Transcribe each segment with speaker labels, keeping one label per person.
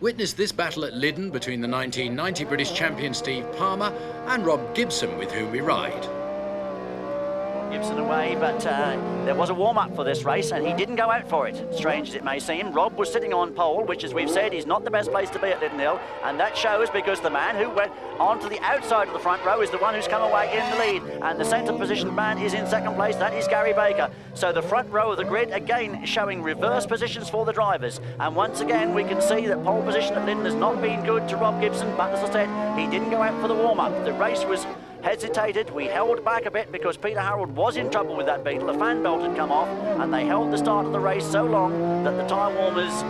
Speaker 1: Witness this battle at Lydden between the 1990 British champion Steve Palmer and Rob Gibson, with whom we ride.
Speaker 2: Gibson away, but there was a warm-up for this race and he didn't go out for it, strange as it may seem. Rob was sitting on pole, which, as we've said, is not the best place to be at Lydden Hill, and that shows because the man who went onto the outside of the front row is the one who's come away in the lead, and the centre positioned man is in second place. That is Gary Baker. So the front row of the grid again showing reverse positions for the drivers, and once again we can see that pole position at Lydden has not been good to Rob Gibson, but as I said, he didn't go out for the warm-up. The race was hesitated. We held back a bit because Peter Harold was in trouble with that beetle. The fan belt had come off and they held the start of the race so long that the tyre warmers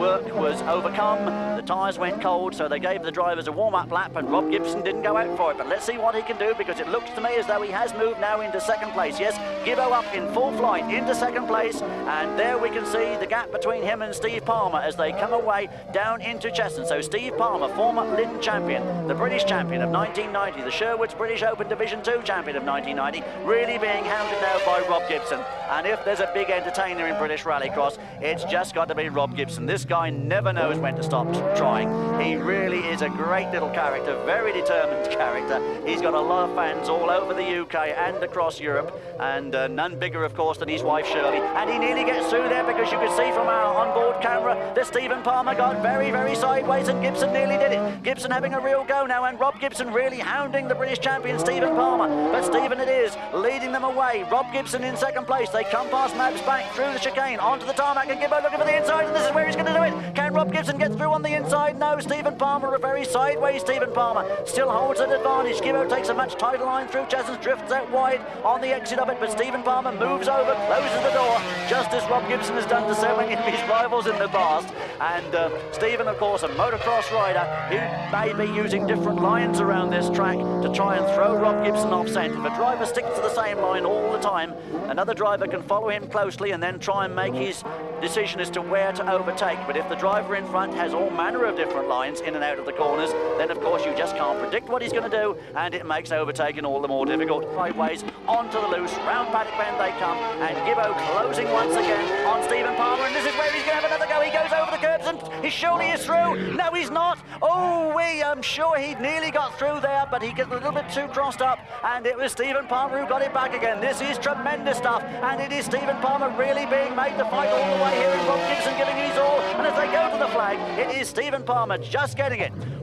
Speaker 2: work was overcome. The tyres went cold, so they gave the drivers a warm-up lap and Rob Gibson didn't go out for it. But let's see what he can do, because it looks to me as though he has moved now into second place. Yes, Gibbo up in full flight into second place, and there we can see the gap between him and Steve Palmer as they come away down into Chesson. So Steve Palmer, former Lydden champion, the British champion of 1990, the Sherwood's British Open Division 2 champion of 1990, really being hounded now by Rob Gibson. And if there's a big entertainer in British Rallycross, it's just got to be Rob Gibson. This guy never knows when to stop trying. He really is a great little character, very determined character. He's got a lot of fans all over the UK and across Europe, and none bigger, of course, than his wife Shirley. And he nearly gets through there, because you can see from our onboard camera that Stephen Palmer got very, very sideways, and Gibson nearly did it. Gibson having a real go now, and Rob Gibson really hounding the British champion Stephen Palmer. But Stephen it is, leading them away. Rob Gibson in second place. They come past Mabs Bank through the chicane onto the tarmac, and Gibbo looking for the inside, and this is where he's going to do it. Can Rob Gibson get through on the inside? No, Stephen Palmer, a very sideways Stephen Palmer, still holds an advantage. Gibbo takes a much tighter line through Chesson, drifts out wide on the exit of it, but Stephen Palmer moves over, closes the door, just as Rob Gibson has done to so many of his rivals in the past. And Stephen, of course, a motocross rider who may be using different lines around this track to try and throw Rob Gibson off scent. If a driver sticks to the same line all the time, another driver can follow him closely and then try and make his decision as to where to overtake. But if the driver in front has all manner of different lines in and out of the corners, then of course you just can't predict what he's going to do, and it makes overtaking all the more difficult. Sideways onto the loose, round Paddock Bend they come, and Gibbo closing once again on Stephen Palmer, and this is where he's going to have another go. He goes over the curbs and he surely is through. No, he's not. Oh, I'm sure he nearly got through there, but he gets a little bit too crossed up, and it was Stephen Palmer who got it back again. This is tremendous stuff, and it is Stephen Palmer really being made to fight all the way here, and Rob Gibson giving his all, and as they go to the flag, it is Stephen Palmer just getting it.